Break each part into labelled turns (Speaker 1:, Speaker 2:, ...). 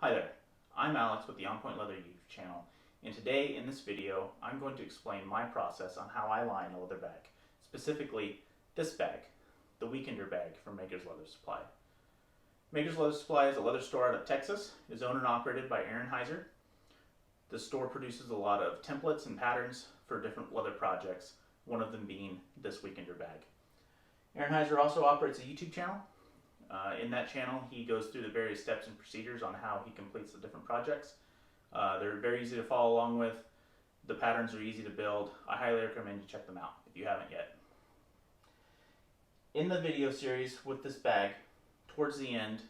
Speaker 1: Hi there, I'm Alex with the On Point Leather YouTube channel, and today in this video I'm going to explain my process on how I line a leather bag, specifically this bag, the Weekender bag from Maker's Leather Supply. Maker's Leather Supply is a leather store out of Texas. It is owned and operated by Aaron Heiser. The store produces a lot of templates and patterns for different leather projects, one of them being this Weekender bag. Aaron Heiser also operates a YouTube channel. In that channel, he goes through the various steps and procedures on how he completes the different projects. They're very easy to follow along with. The patterns are easy to build. I highly recommend you check them out if you haven't yet. In the video series with this bag, towards the end,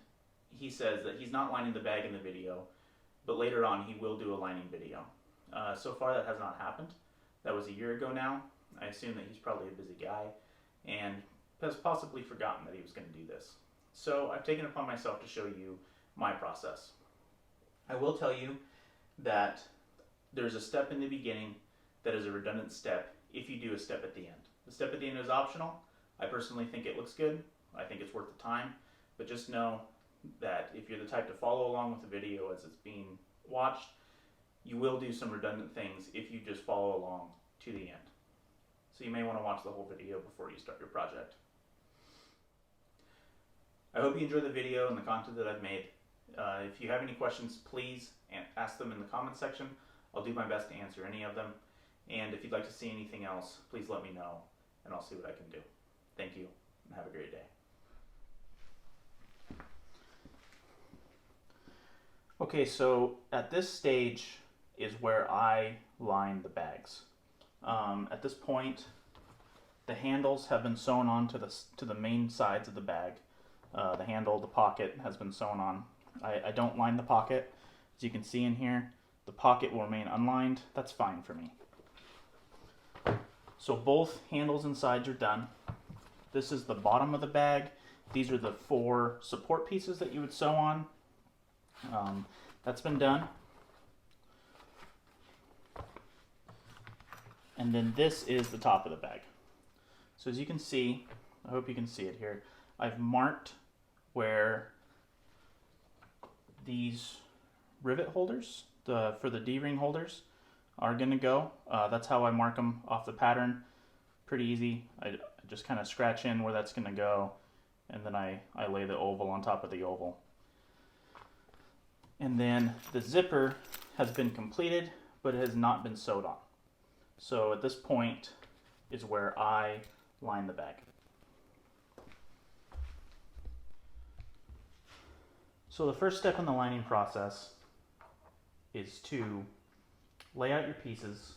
Speaker 1: he says that he's not lining the bag in the video, but later on he will do a lining video. So far that has not happened. That was a year ago now. I assume that he's probably a busy guy and has possibly forgotten that he was going to do this. So I've taken it upon myself to show you my process. I will tell you that there's a step in the beginning that is a redundant step if you do a step at the end. The step at the end is optional. I personally think it looks good. I think it's worth the time. But just know that if you're the type to follow along with the video as it's being watched, you will do some redundant things if you just follow along to the end. So you may want to watch the whole video before you start your project. I hope you enjoy the video and the content that I've made. If you have any questions, please ask them in the comment section. I'll do my best to answer any of them. And if you'd like to see anything else, please let me know and I'll see what I can do. Thank you and have a great day. Okay, so at this stage is where I line the bags. At this point, the handles have been sewn on to the main sides of the bag. The handle, the pocket has been sewn on. I don't line the pocket. As you can see in here, the pocket will remain unlined. That's fine for me. So both handles and sides are done. This is the bottom of the bag. These are the 4 support pieces that you would sew on. That's been done. And then this is the top of the bag. So as you can see, I hope you can see it here, I've marked where these rivet holders, for the D-ring holders, are going to go. That's how I mark them off the pattern. Pretty easy. I just kind of scratch in where that's going to go, and then I lay the oval on top of the oval. And then the zipper has been completed, but it has not been sewed on. So at this point is where I line the bag. So the first step in the lining process is to lay out your pieces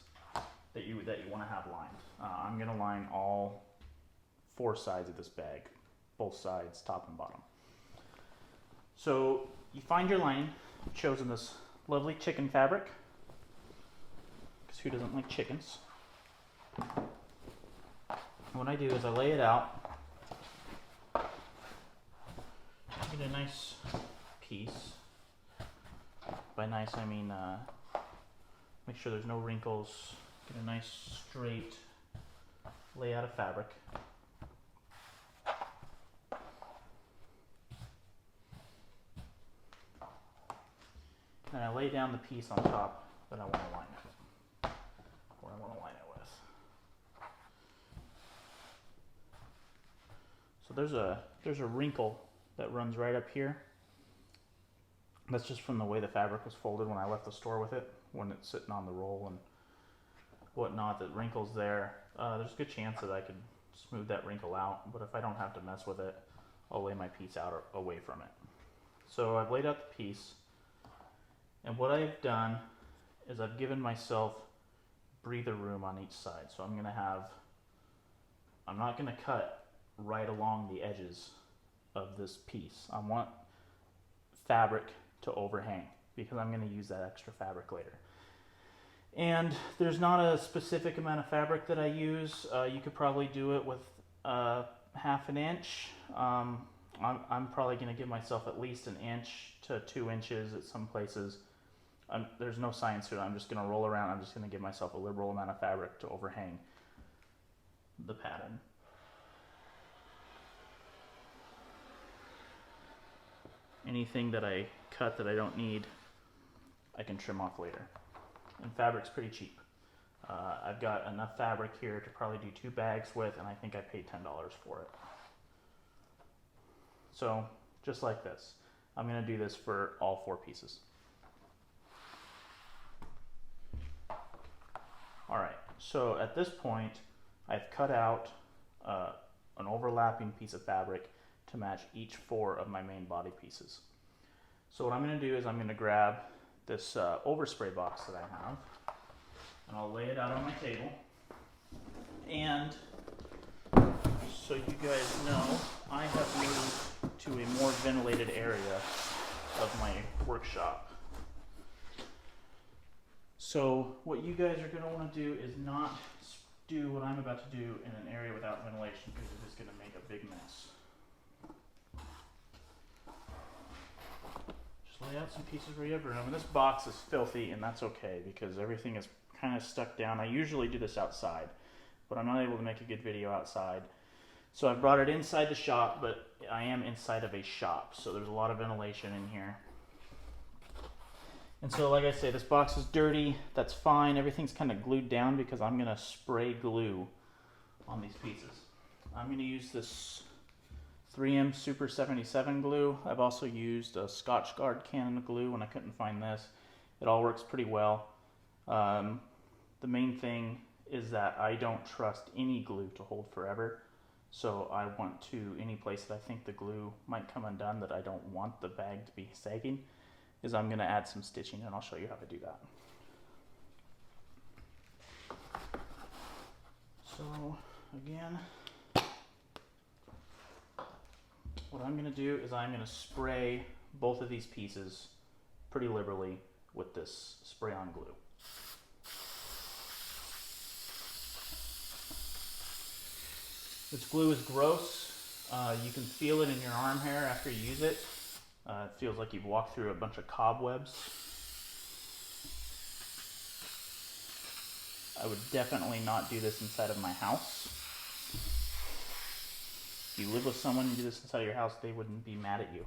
Speaker 1: that you want to have lined. I'm going to line all 4 sides of this bag, both sides, top and bottom. So you find your lining. I've chosen this lovely chicken fabric, because who doesn't like chickens? And what I do is I lay it out, get a nice piece. By nice I mean make sure there's no wrinkles, get a nice straight layout of fabric. And I lay down the piece on top that I want to line it, or I want to line it with. So there's a wrinkle that runs right up here. That's just from the way the fabric was folded when I left the store with it, when it's sitting on the roll and whatnot. That wrinkle's there. There's a good chance that I could smooth that wrinkle out, but if I don't have to mess with it, I'll lay my piece out or away from it. So I've laid out the piece, and what I've done is I've given myself breather room on each side. So I'm not going to cut right along the edges of this piece. I want fabric to overhang because I'm going to use that extra fabric later. And there's not a specific amount of fabric that I use. You could probably do it with 1/2 inch. I'm probably going to give myself at least 1 inch to 2 inches at some places. There's no science to it. I'm just going to roll around. I'm just going to give myself a liberal amount of fabric to overhang the pattern. anything that I cut that I don't need, I can trim off later. And fabric's pretty cheap. I've got enough fabric here to probably do 2 bags with, and I think I paid $10 for it. So, just like this. I'm going to do this for all 4 pieces. Alright, so at this point, I've cut out an overlapping piece of fabric to match each 4 of my main body pieces. So what I'm going to do is I'm going to grab this overspray box that I have, and I'll lay it out on my table. And so you guys know, I have moved to a more ventilated area of my workshop. So what you guys are going to want to do is not do what I'm about to do in an area without ventilation, because it is going to make a big mess. Just lay out some pieces where you have room. And this box is filthy, and that's okay because everything is kind of stuck down. I usually do this outside, but I'm not able to make a good video outside. So I've brought it inside the shop, but I am inside of a shop, so there's a lot of ventilation in here. And so like I say, this box is dirty. That's fine. Everything's kind of glued down because I'm going to spray glue on these pieces. I'm going to use this 3M Super 77 glue. I've also used a Scotch Guard can glue when I couldn't find this. It all works pretty well. The main thing is that I don't trust any glue to hold forever. So I want to, any place that I think the glue might come undone that I don't want the bag to be sagging, is I'm going to add some stitching, and I'll show you how to do that. So again, what I'm going to do is I'm going to spray both of these pieces pretty liberally with this spray-on glue. This glue is gross. You can feel it in your arm hair after you use it. It feels like you've walked through a bunch of cobwebs. I would definitely not do this inside of my house. If you live with someone and do this inside of your house, they wouldn't be mad at you.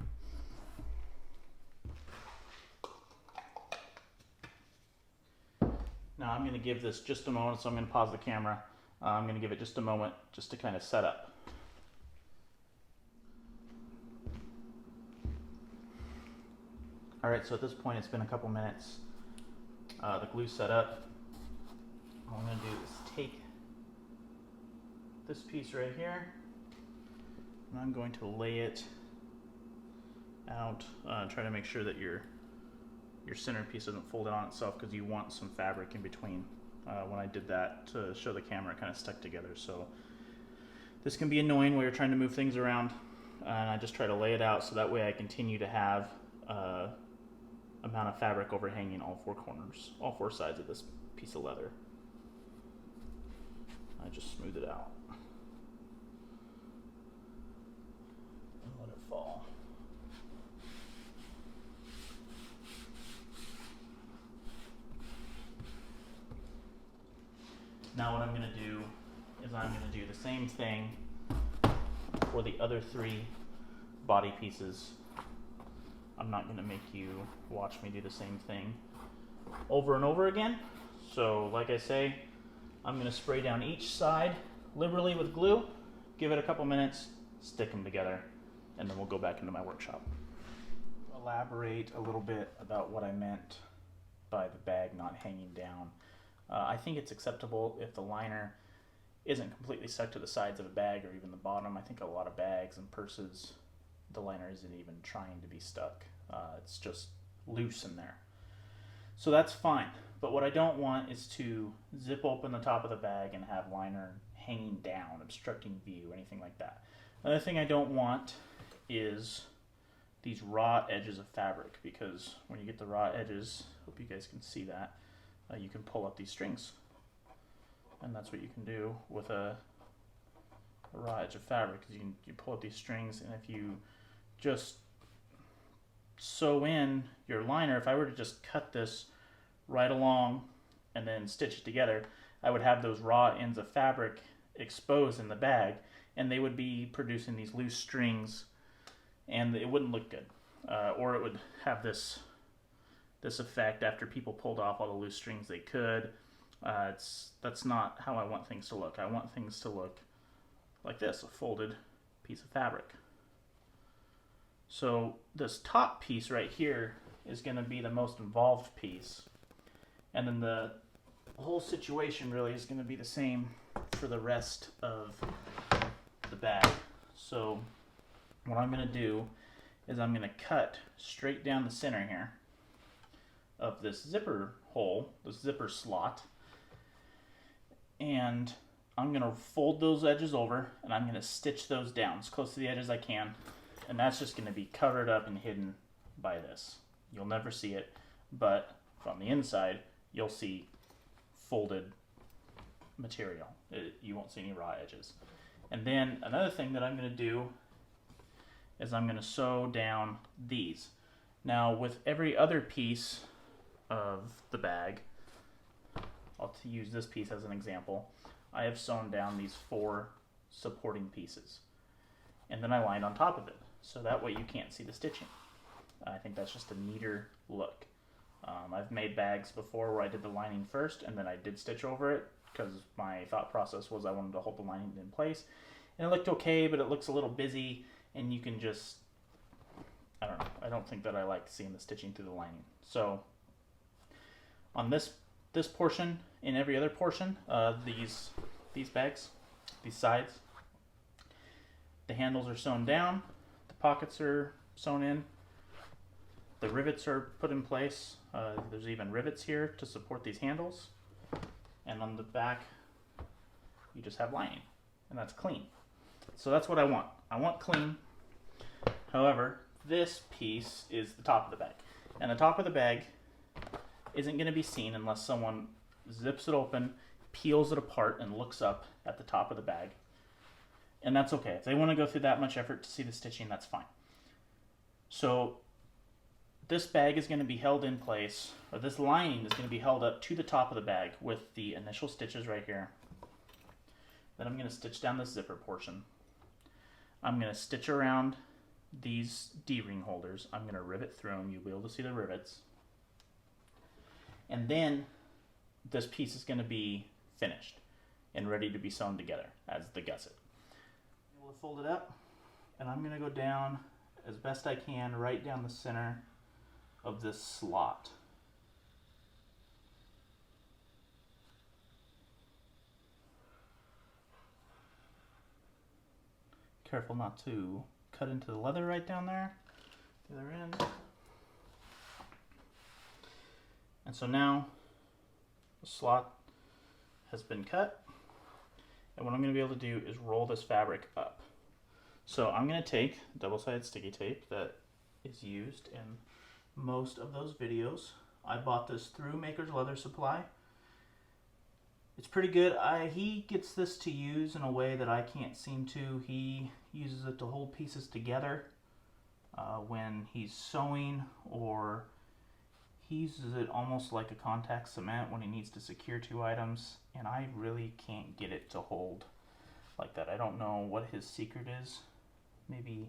Speaker 1: Now I'm going to give this just a moment, so I'm going to pause the camera. I'm going to give it just a moment just to kind of set up. Alright, so at this point it's been a couple minutes. The glue's set up. All I'm going to do is take this piece right here, and I'm going to lay it out. Try to make sure that your center piece doesn't fold in on itself, because you want some fabric in between. When I did that to show the camera, it kind of stuck together. So this can be annoying while you're trying to move things around, and I just try to lay it out so that way I continue to have amount of fabric overhanging all 4 corners, all 4 sides of this piece of leather. I just smooth it out and let it fall. Now what I'm going to do is I'm going to do the same thing for the other 3 body pieces. I'm not going to make you watch me do the same thing over and over again. So like I say, I'm going to spray down each side liberally with glue, give it a couple minutes, stick them together, and then we'll go back into my workshop. Elaborate a little bit about what I meant by the bag not hanging down. I think it's acceptable if the liner isn't completely stuck to the sides of a bag or even the bottom. I think a lot of bags and purses, the liner isn't even trying to be stuck. It's just loose in there. So that's fine. But what I don't want is to zip open the top of the bag and have liner hanging down, obstructing view, anything like that. Another thing I don't want is these raw edges of fabric, because when you get the raw edges, hope you guys can see that, you can pull up these strings. And that's what you can do with a raw edge of fabric, is you pull up these strings, and if you just sew in your liner, if I were to just cut this right along and then stitch it together, I would have those raw ends of fabric exposed in the bag, and they would be producing these loose strings, and it wouldn't look good. or it would have this effect after people pulled off all the loose strings they could. That's not how I want things to look. I want things to look like this, a folded piece of fabric. So this top piece right here is going to be the most involved piece, and then the whole situation really is going to be the same for the rest of the bag. So what I'm going to do is I'm going to cut straight down the center here of this zipper hole, this zipper slot, and I'm going to fold those edges over and I'm going to stitch those down as close to the edge as I can, and that's just going to be covered up and hidden by this. You'll never see it, but from the inside you'll see folded material. You won't see any raw edges. And then another thing that I'm going to do is I'm going to sew down these. Now with every other piece of the bag, I'll use this piece as an example, I have sewn down these 4 supporting pieces. And then I lined on top of it, so that way you can't see the stitching. I think that's just a neater look. I've made bags before where I did the lining first and then I did stitch over it because my thought process was I wanted to hold the lining in place. And it looked okay, but it looks a little busy and you can just, I don't know, I don't think that I like seeing the stitching through the lining. So on this portion and every other portion, these bags, these sides, the handles are sewn down, the pockets are sewn in, the rivets are put in place. There's even rivets here to support these handles. And on the back, you just have lining, and that's clean. So that's what I want. I want clean. However, this piece is the top of the bag. And the top of the bag isn't going to be seen unless someone zips it open, peels it apart, and looks up at the top of the bag. And that's okay. If they want to go through that much effort to see the stitching, that's fine. So this bag is going to be held in place, or this lining is going to be held up to the top of the bag with the initial stitches right here. Then I'm going to stitch down this zipper portion. I'm going to stitch around these D-ring holders. I'm going to rivet through them. You'll be able to see the rivets. And then this piece is going to be finished and ready to be sewn together as the gusset. We'll fold it up, and I'm going to go down as best I can right down the center of this slot. Careful not to cut into the leather right down there, the other end. And so now the slot has been cut, and what I'm going to be able to do is roll this fabric up. So I'm going to take double-sided sticky tape that is used in most of those videos. I bought this through Maker's Leather Supply. It's pretty good. He gets this to use in a way that I can't seem to. He uses it to hold pieces together when he's sewing, or he uses it almost like a contact cement when he needs to secure 2 items, and I really can't get it to hold like that. I don't know what his secret is. Maybe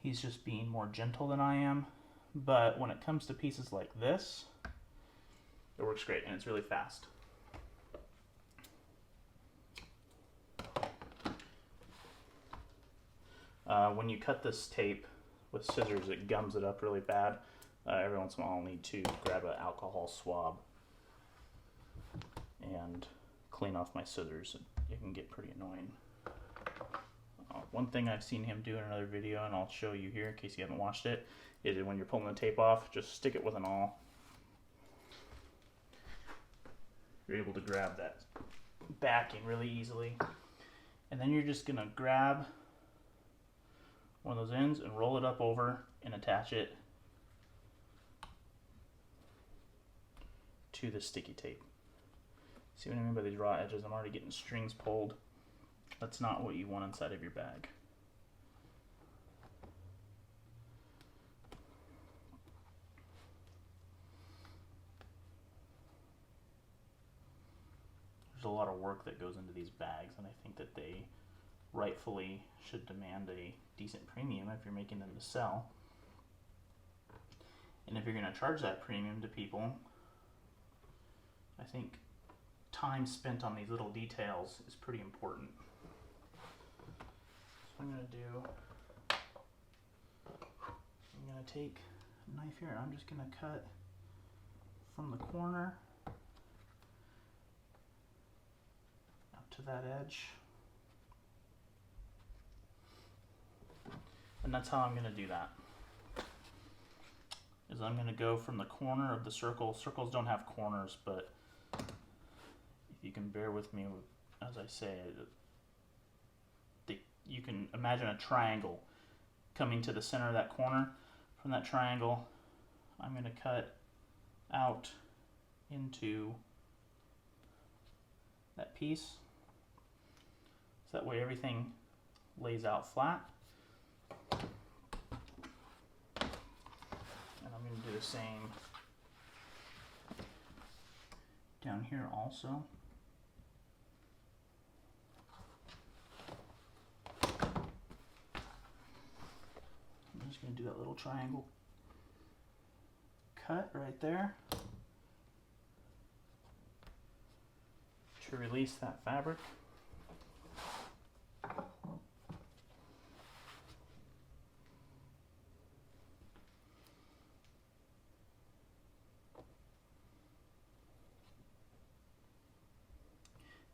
Speaker 1: he's just being more gentle than I am. But when it comes to pieces like this, it works great, and it's really fast. When you cut this tape with scissors, it gums it up really bad. Every once in a while I'll need to grab an alcohol swab and clean off my scissors. It can get pretty annoying. One thing I've seen him do in another video, and I'll show you here in case you haven't watched it, is when you're pulling the tape off, just stick it with an awl. You're able to grab that backing really easily. And then you're just going to grab one of those ends and roll it up over and attach it to the sticky tape. See what I mean by these raw edges? I'm already getting strings pulled. That's not what you want inside of your bag. There's a lot of work that goes into these bags, and I think that they rightfully should demand a decent premium if you're making them to sell. And if you're going to charge that premium to people, I think time spent on these little details is pretty important. So I'm going to do, I'm going to take a knife here and I'm just going to cut from the corner up to that edge. And that's how I'm going to do that. Is I'm going to go from the corner of the circle. Circles don't have corners, but if you can bear with me as I say, you can imagine a triangle coming to the center of that corner. From that triangle, I'm going to cut out into that piece. So that way everything lays out flat. And I'm going to do the same down here also. I'm just going to do that little triangle cut right there to release that fabric.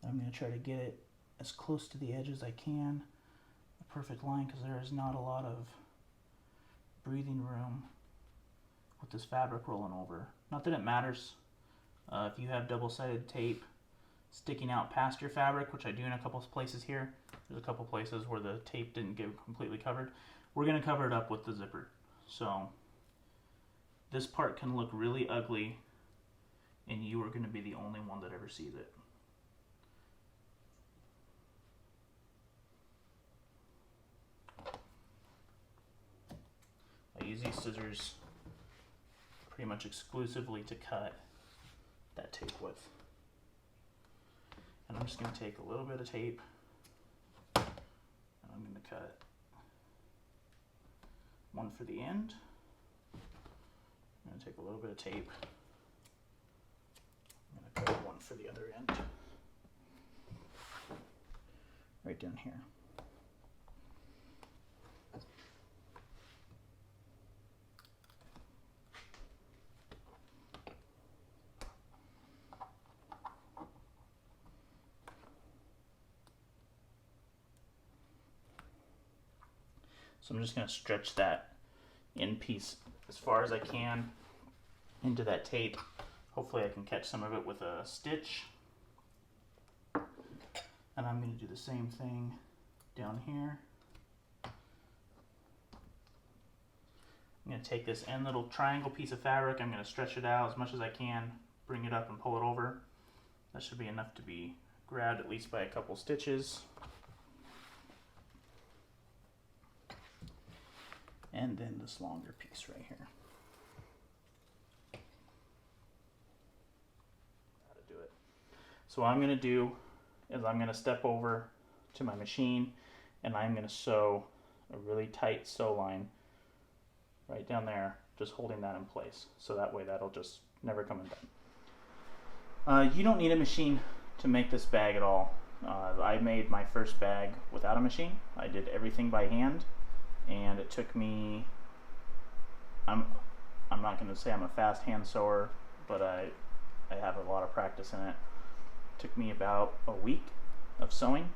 Speaker 1: I'm going to try to get it as close to the edge as I can, a perfect line, because there is not a lot of breathing room with this fabric rolling over. Not that it matters. If you have double-sided tape sticking out past your fabric, which I do in a couple of places here, there's a couple places where the tape didn't get completely covered, we're going to cover it up with the zipper. So this part can look really ugly and you are going to be the only one that ever sees it. I use these scissors pretty much exclusively to cut that tape with. And I'm just going to take a little bit of tape and I'm going to cut one for the end. I'm going to take a little bit of tape. I'm going to cut one for the other end. Right down here. So I'm just going to stretch that end piece as far as I can into that tape. Hopefully I can catch some of it with a stitch. And I'm going to do the same thing down here. I'm going to take this end little triangle piece of fabric, I'm going to stretch it out as much as I can, bring it up and pull it over. That should be enough to be grabbed at least by a couple stitches. And then this longer piece right here. How to do it. So what I'm going to do is I'm going to step over to my machine and I'm going to sew a really tight sew line right down there, just holding that in place. So that way that'll just never come undone. You don't need a machine to make this bag at all. I made my first bag without a machine. I did everything by hand. And it took me, I'm not going to say I'm a fast hand sewer, but I have a lot of practice in it. It took me about a week of sewing.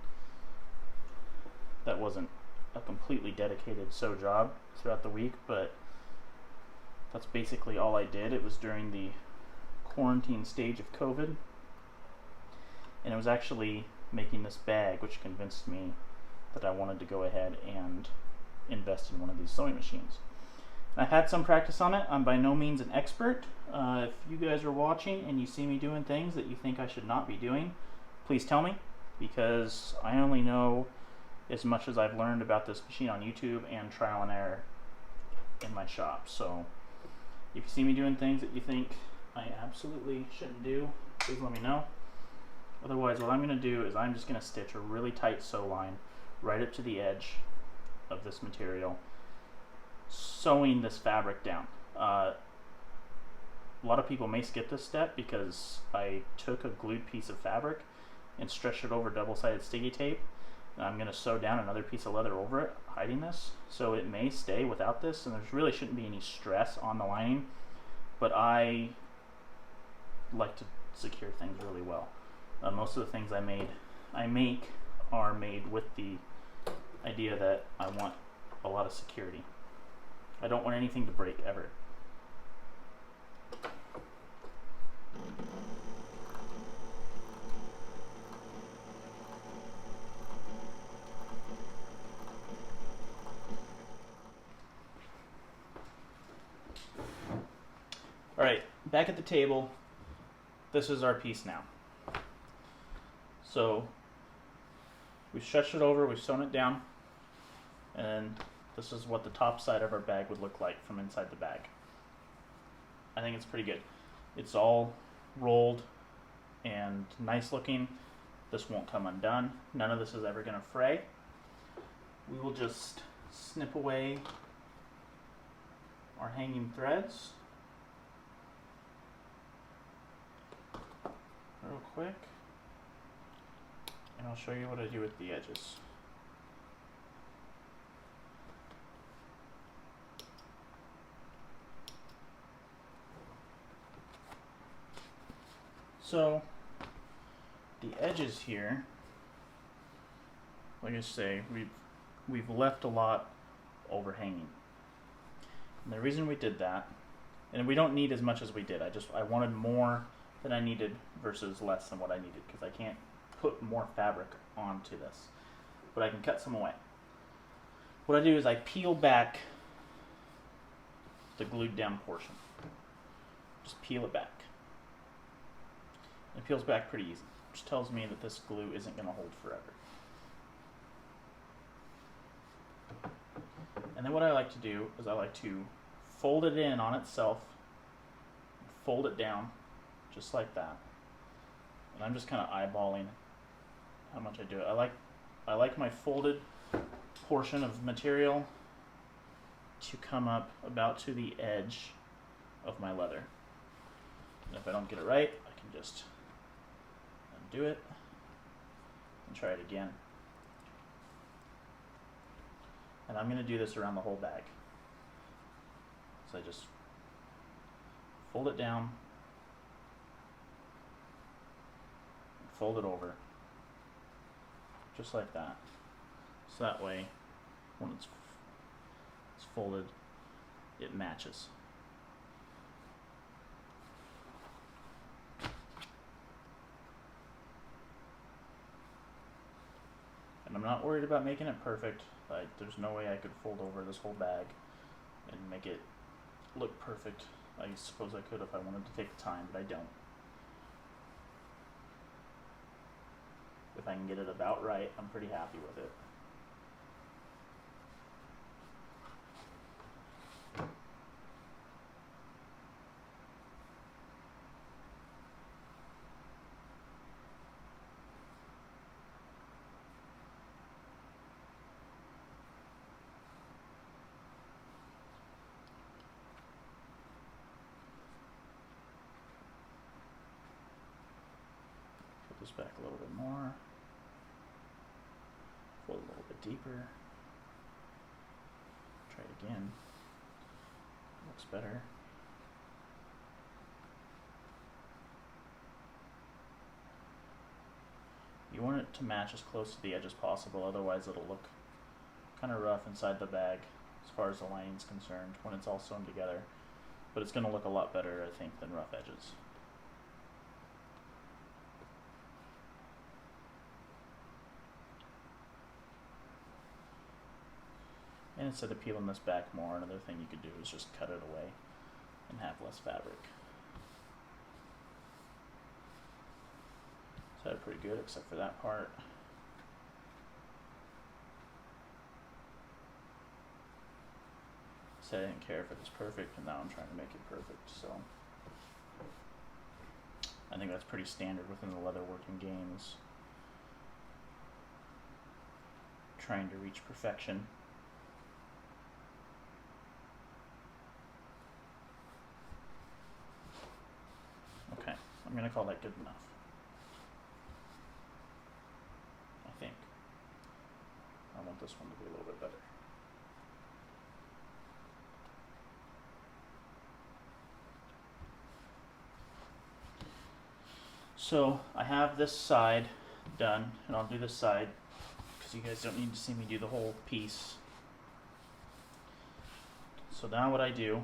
Speaker 1: That wasn't a completely dedicated sew job throughout the week, but that's basically all I did. It was during the quarantine stage of COVID. And it was actually making this bag which convinced me that I wanted to go ahead and invest in one of these sewing machines. I've had some practice on it. I'm by no means an expert. If you guys are watching and you see me doing things that you think I should not be doing, please tell me, because I only know as much as I've learned about this machine on YouTube and trial and error in my shop. So if you see me doing things that you think I absolutely shouldn't do, please let me know. Otherwise, what I'm going to do is I'm just going to stitch a really tight sew line right up to the edge of this material, sewing this fabric down. a lot of people may skip this step because I took a glued piece of fabric and stretched it over double-sided sticky tape. And I'm going to sew down another piece of leather over it, hiding this. So it may stay without this, and there really shouldn't be any stress on the lining. But I like to secure things really well. Most of the things I make are made with the idea that I want a lot of security. I don't want anything to break ever. Alright, back at the table, this is our piece now. So, we've stretched it over, we've sewn it down, and this is what the top side of our bag would look like from inside the bag. I think it's pretty good. It's all rolled and nice looking. This won't come undone. None of this is ever going to fray. We will just snip away our hanging threads real quick, and I'll show you what I do with the edges. So the edges here, like I say, we've left a lot overhanging. And the reason we did that, and we don't need as much as we did. I wanted more than I needed versus less than what I needed, because I can't put more fabric onto this, but I can cut some away. What I do is I peel back the glued down portion. Just peel it back. It peels back pretty easy, which tells me that this glue isn't going to hold forever. And then what I like to do is I like to fold it in on itself, fold it down, just like that. And I'm just kind of eyeballing how much I do it. I like my folded portion of material to come up about to the edge of my leather. And if I don't get it right, I can just undo it and try it again. And I'm going to do this around the whole bag. So I just fold it down, fold it over, just like that. So that way, when it's folded, it matches. And I'm not worried about making it perfect. Like, there's no way I could fold over this whole bag and make it look perfect. I suppose I could if I wanted to take the time, but I don't. If I can get it about right, I'm pretty happy with it. Put this back a little bit more. Fold a little bit deeper. Try it again. Looks better. You want it to match as close to the edge as possible, otherwise it'll look kind of rough inside the bag as far as the lining is concerned when it's all sewn together. But it's going to look a lot better, I think, than rough edges. And instead of peeling this back more, another thing you could do is just cut it away and have less fabric. So that's pretty good, except for that part. So I didn't care if it was perfect, and now I'm trying to make it perfect, so. I think that's pretty standard within the leatherworking games. Trying to reach perfection. I'm going to call that good enough. I think. I want this one to be a little bit better. So I have this side done, and I'll do this side because you guys don't need to see me do the whole piece. So now what I do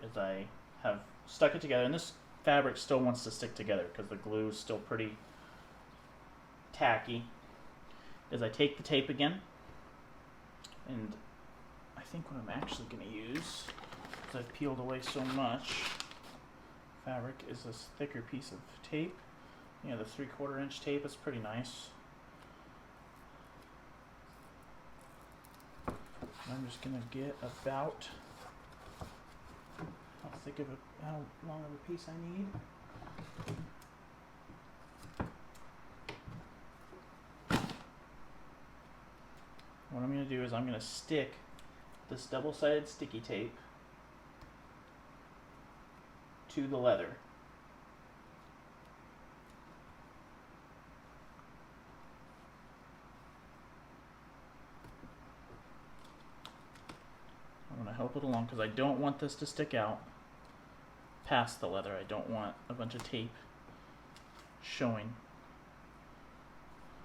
Speaker 1: is I have stuck it together, and this fabric still wants to stick together because the glue is still pretty tacky. Is I take the tape again, and I think what I'm actually going to use, because I've peeled away so much fabric, is this thicker piece of tape. Yeah, the 3/4 inch tape is pretty nice. I'm just going to get about how long of a piece I need. What I'm going to do is I'm going to stick this double-sided sticky tape to the leather. I'm going to help it along because I don't want this to stick out past the leather. I don't want a bunch of tape showing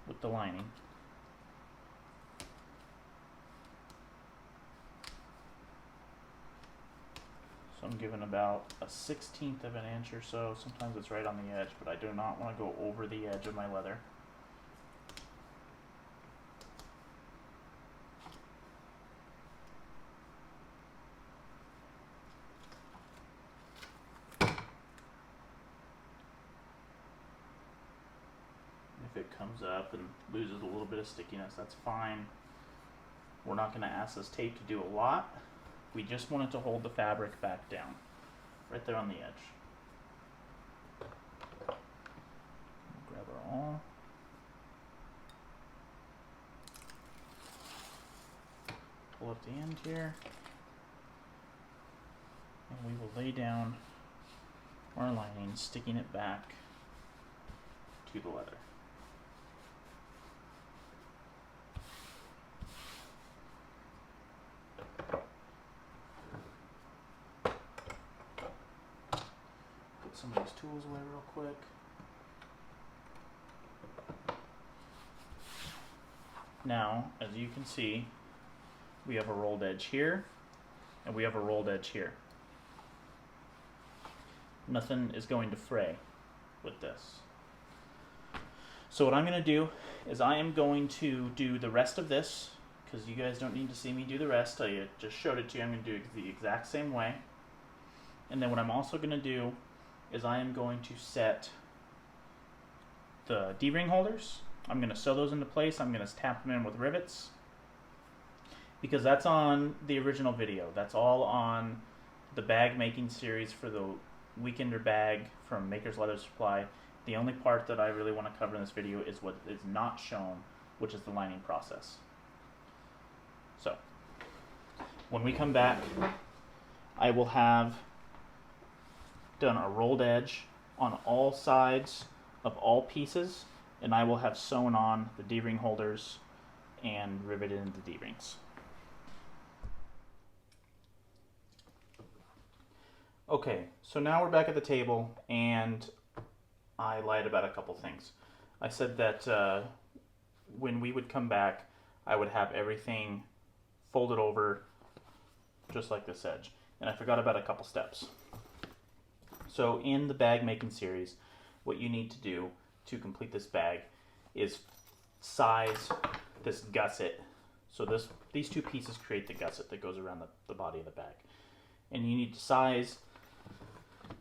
Speaker 1: with the lining. So I'm giving about a 1/16 of an inch or so. Sometimes it's right on the edge, but I do not want to go over the edge of my leather. If it comes up and loses a little bit of stickiness, that's fine. We're not going to ask this tape to do a lot. We just want it to hold the fabric back down, right there on the edge. Grab our awl. Pull up the end here. And we will lay down our lining, sticking it back to the leather. Some of these tools away real quick. Now, as you can see, we have a rolled edge here, and we have a rolled edge here. Nothing is going to fray with this. So what I'm going to do is I am going to do the rest of this, because you guys don't need to see me do the rest. I just showed it to you. I'm going to do it the exact same way. And then what I'm also going to do is I am going to set the D-ring holders. I'm going to sew those into place. I'm going to tap them in with rivets because that's on the original video. That's all on the bag making series for the Weekender bag from Maker's Leather Supply. The only part that I really want to cover in this video is what is not shown, which is the lining process. So, when we come back, I will have done a rolled edge on all sides of all pieces, and I will have sewn on the D-ring holders and riveted into D-rings. Okay, so now we're back at the table, and I lied about a couple things. I said that when we would come back, I would have everything folded over just like this edge, and I forgot about a couple steps. So in the bag making series, what you need to do to complete this bag is size this gusset. So these two pieces create the gusset that goes around the body of the bag. And you need to size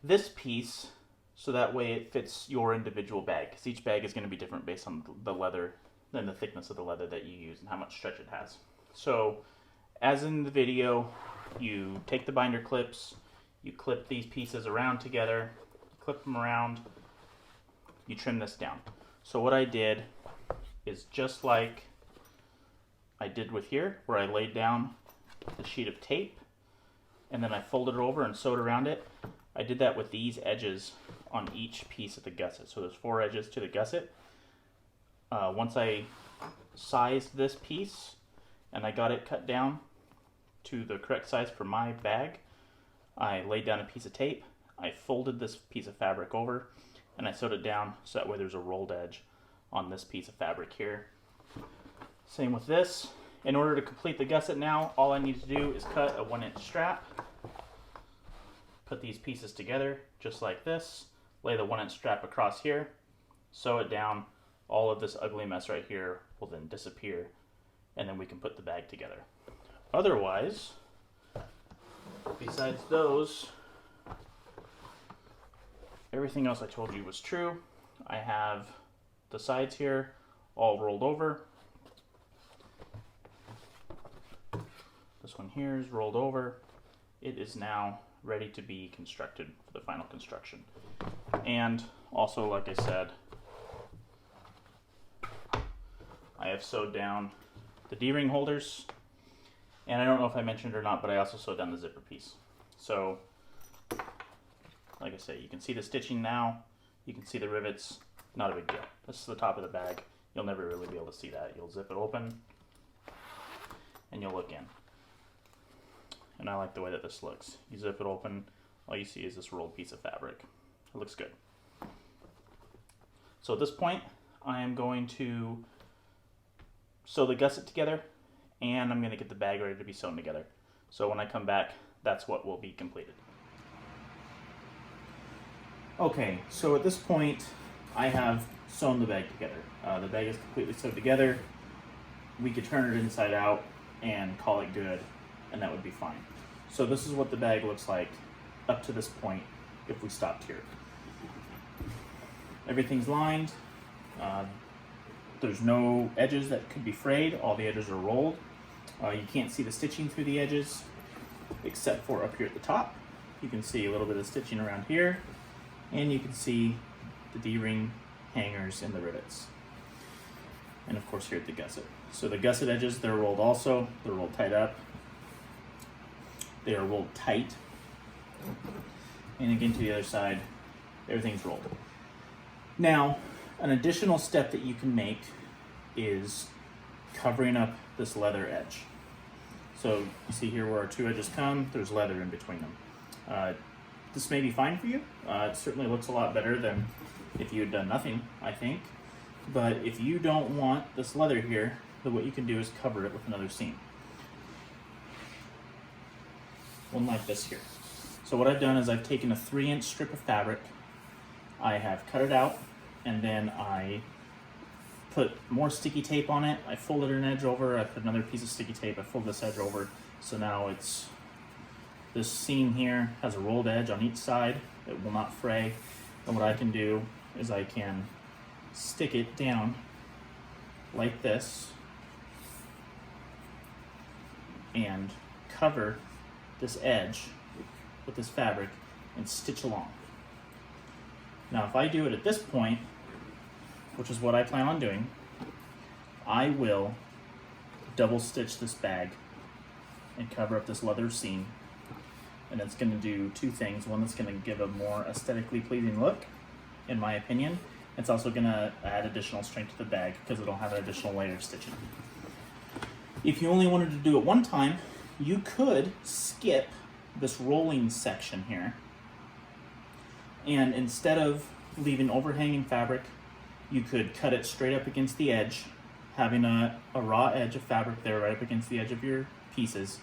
Speaker 1: this piece so that way it fits your individual bag, because each bag is going to be different based on the leather and the thickness of the leather that you use and how much stretch it has. So as in the video, you take the binder clips, you clip these pieces around together, clip them around, you trim this down. So what I did is just like I did with here, where I laid down the sheet of tape and then I folded it over and sewed around it. I did that with these edges on each piece of the gusset. So there's 4 edges to the gusset. Once I sized this piece and I got it cut down to the correct size for my bag, I laid down a piece of tape, I folded this piece of fabric over, and I sewed it down so that way there's a rolled edge on this piece of fabric here. Same with this. In order to complete the gusset now, all I need to do is cut a 1-inch strap, put these pieces together just like this, lay the 1-inch strap across here, sew it down. All of this ugly mess right here will then disappear, and then we can put the bag together. Otherwise, besides those, everything else I told you was true. I have the sides here all rolled over. This one here is rolled over. It is now ready to be constructed for the final construction. And also, like I said, I have sewed down the D-ring holders, and I don't know if I mentioned or not, but I also sewed down the zipper piece. So, like I say, you can see the stitching now, you can see the rivets, not a big deal. This is the top of the bag. You'll never really be able to see that. You'll zip it open, and you'll look in. And I like the way that this looks. You zip it open, all you see is this rolled piece of fabric. It looks good. So at this point, I am going to sew the gusset together, and I'm going to get the bag ready to be sewn together. So when I come back, that's what will be completed. Okay, so at this point, I have sewn the bag together. The bag is completely sewed together. We could turn it inside out and call it good, and that would be fine. So this is what the bag looks like up to this point if we stopped here. Everything's lined. There's no edges that could be frayed. All the edges are rolled. You can't see the stitching through the edges except for up here at the top. You can see a little bit of stitching around here, and you can see the D-ring hangers and the rivets. And of course here at the gusset. So the gusset edges, they're rolled also. They're rolled tight up. They are rolled tight. And again to the other side, everything's rolled. Now, an additional step that you can make is covering up this leather edge. So you see here where our 2 edges come, there's leather in between them. This may be fine for you. It certainly looks a lot better than if you had done nothing, I think. But if you don't want this leather here, then what you can do is cover it with another seam. One like this here. So what I've done is I've taken a 3-inch strip of fabric, I have cut it out, and then I put more sticky tape on it. I folded an edge over, I put another piece of sticky tape, I folded this edge over, so now it's, this seam here has a rolled edge on each side. It will not fray. And what I can do is I can stick it down like this and cover this edge with this fabric and stitch along. Now if I do it at this point, which is what I plan on doing, I will double stitch this bag and cover up this leather seam, and it's going to do 2 things. One, that's going to give a more aesthetically pleasing look, in my opinion. It's also going to add additional strength to the bag because it'll have an additional layer of stitching. If you only wanted to do it one time, you could skip this rolling section here, and instead of leaving overhanging fabric, you could cut it straight up against the edge, having a raw edge of fabric there right up against the edge of your pieces.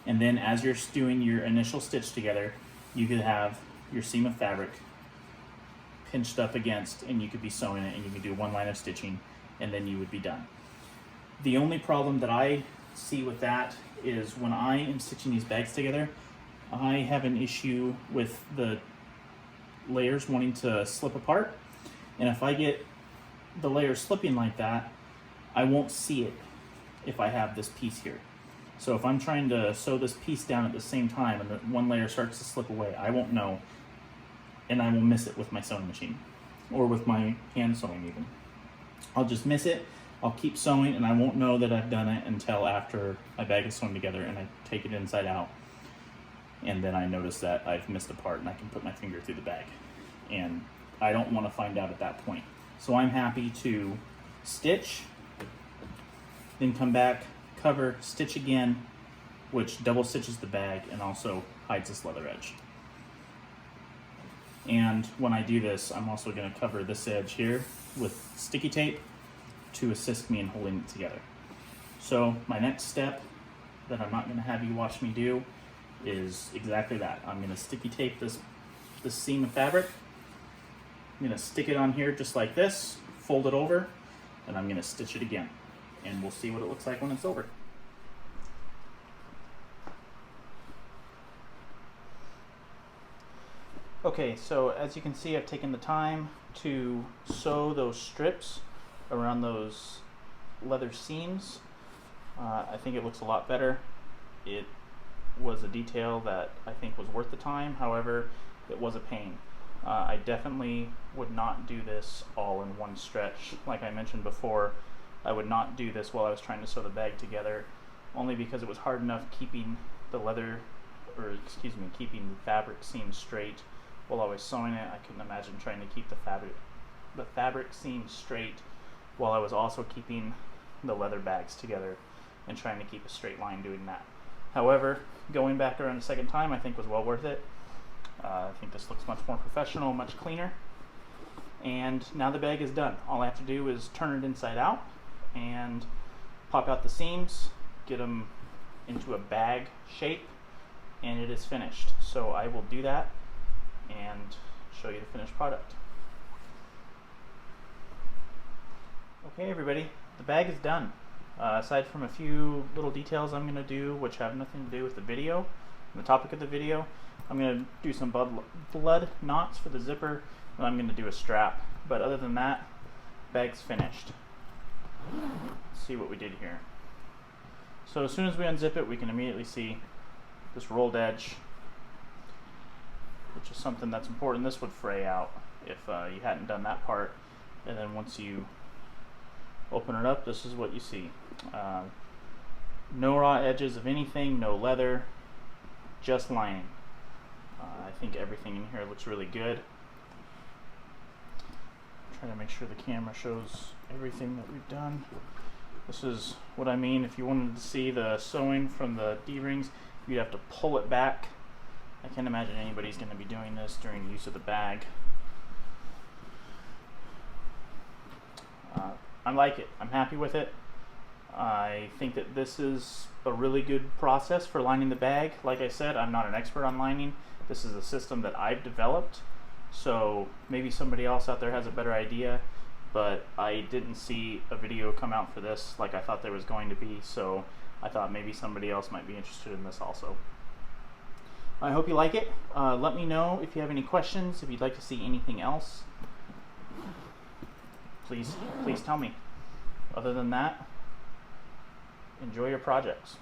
Speaker 1: And then as you're doing your initial stitch together, you could have your seam of fabric pinched up against, and you could be sewing it, and you could do 1 line of stitching, and then you would be done. The only problem that I see with that is when I am stitching these bags together, I have an issue with the layers wanting to slip apart, and if I get the layers slipping like that, I won't see it if I have this piece here. So if I'm trying to sew this piece down at the same time and the one layer starts to slip away, I won't know, and I will miss it with my sewing machine or with my hand sewing even. I'll just miss it, I'll keep sewing, and I won't know that I've done it until after my bag is sewn together and I take it inside out. and then I notice that I've missed a part and I can put my finger through the bag. And I don't want to find out at that point. So I'm happy to stitch, then come back, cover, stitch again, which double stitches the bag and also hides this leather edge. And when I do this, I'm also going to cover this edge here with sticky tape to assist me in holding it together. So my next step that I'm not going to have you watch me do is exactly that. I'm going to sticky tape this seam of fabric. I'm going to stick it on here just like this, fold it over, and I'm going to stitch it again. And we'll see what it looks like when it's over. Okay, so as you can see, I've taken the time to sew those strips around those leather seams. I think it looks a lot better. It was a detail that I think was worth the time. However, it was a pain. I definitely would not do this all in one stretch. Like I mentioned before, I would not do this while I was trying to sew the bag together, only because it was hard enough keeping the keeping the fabric seam straight while I was sewing it. I couldn't imagine trying to keep the fabric seam straight while I was also keeping the leather bags together and trying to keep a straight line doing that. However, going back around a second time I think was well worth it. I think this looks much more professional, much cleaner. And now the bag is done. All I have to do is turn it inside out and pop out the seams, get them into a bag shape, and it is finished. So I will do that and show you the finished product. Okay everybody, the bag is done. Aside from a few little details I'm going to do which have nothing to do with the video, the topic of the video, I'm going to do some blood knots for the zipper, and I'm going to do a strap. But other than that, bag's finished. Let's see what we did here. So as soon as we unzip it, we can immediately see this rolled edge, which is something that's important. This would fray out if you hadn't done that part. And then once you open it up, this is what you see. No raw edges of anything, no leather, just lining. I think everything in here looks really good. Try to make sure the camera shows everything that we've done. This is what I mean. If you wanted to see the sewing from the D-rings, you'd have to pull it back. I can't imagine anybody's going to be doing this during use of the bag. I like it. I'm happy with it. I think that this is a really good process for lining the bag. Like I said, I'm not an expert on lining. This is a system that I've developed, so maybe somebody else out there has a better idea, but I didn't see a video come out for this like I thought there was going to be, so I thought maybe somebody else might be interested in this also. I hope you like it. Let me know if you have any questions, if you'd like to see anything else. Please tell me. Other than that, enjoy your projects.